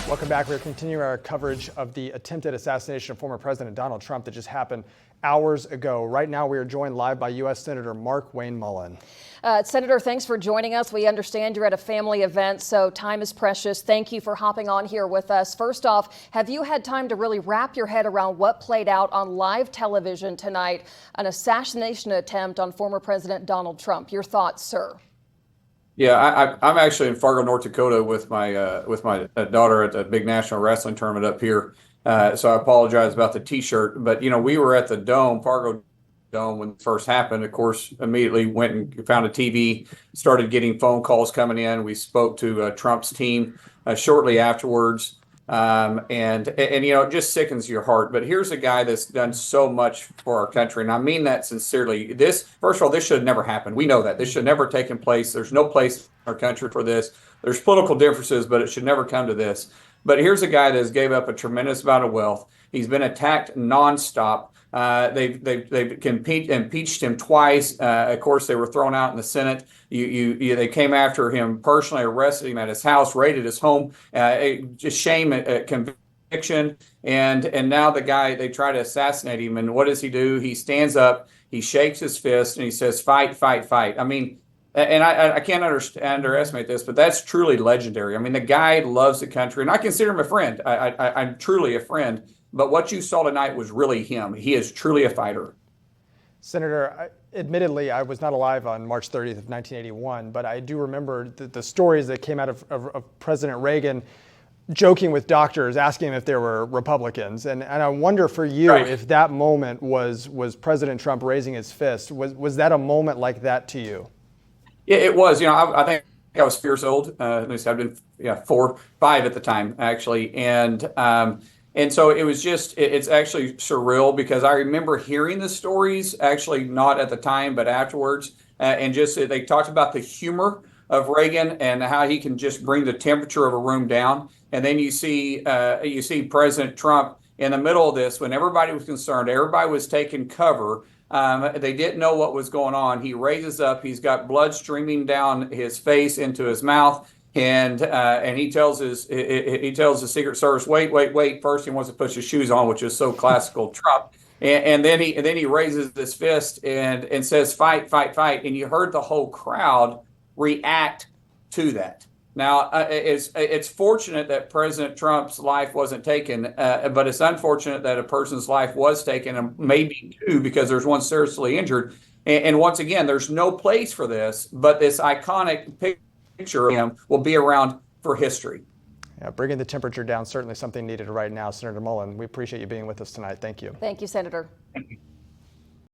Welcome back. We're continuing our coverage of the attempted assassination of former President Donald Trump that just happened hours ago. Right now, we are joined live by U.S. Senator Markwayne Mullin. Senator, thanks for joining us. We understand you're at a family event, so time is precious. Thank you for hopping on here with us. First off, have you had time to really wrap your head around what played out on live television tonight, an assassination attempt on former President Donald Trump? Your thoughts, sir? Yeah, I'm actually in Fargo, North Dakota with my daughter at the big national wrestling tournament up here. So I apologize about the T-shirt, but we were at the Dome, Fargo Dome, when it first happened. Of course, immediately went and found a TV, started getting phone calls coming in. We spoke to Trump's team shortly afterwards. And it just sickens your heart. But here's a guy that's done so much for our country, and I mean that sincerely. First of all, this should have never happened. We know that. This should never taken place. There's no place in our country for this. There's political differences, but it should never come to this. But here's a guy that has gave up a tremendous amount of wealth. He's been attacked nonstop. They've impeached him twice. Of course, they were thrown out in the Senate. They came after him personally, arrested him at his house, raided his home. Just shame, conviction, and now the guy, they try to assassinate him. And what does he do? He stands up, he shakes his fist, and he says, "Fight, fight, fight." I mean, and I can't underestimate this, but that's truly legendary. I mean, the guy loves the country, and I consider him a friend. I'm truly a friend. But what you saw tonight was really him. He is truly a fighter. Senator, admittedly, I was not alive on March 30th of 1981, but I do remember the stories that came out of President Reagan joking with doctors, asking them if they were Republicans. And I wonder for you, Right. if that moment was President Trump raising his fist. Was that a moment like that to you? Yeah, it was. I think I was 4 years old. At least I've been 4, 5 at the time, actually. And so it was it's actually surreal because I remember hearing the stories, actually not at the time, but afterwards. And they talked about the humor of Reagan and how he can just bring the temperature of a room down. And then you see President Trump in the middle of this when everybody was concerned, everybody was taking cover. They didn't know what was going on. He raises up, he's got blood streaming down his face into his mouth. And he tells the Secret Service, wait. First, he wants to put his shoes on, which is so classical Trump. And then he raises his fist and says, "Fight, fight, fight." And you heard the whole crowd react to that. Now, it's fortunate that President Trump's life wasn't taken, but it's unfortunate that a person's life was taken, and maybe 2, because there's one seriously injured. And once again, there's no place for this, but this iconic picture of him will be around for history. Yeah, bringing the temperature down, certainly something needed right now. Senator Mullin, we appreciate you being with us tonight. Thank you. Thank you, Senator. Thank you.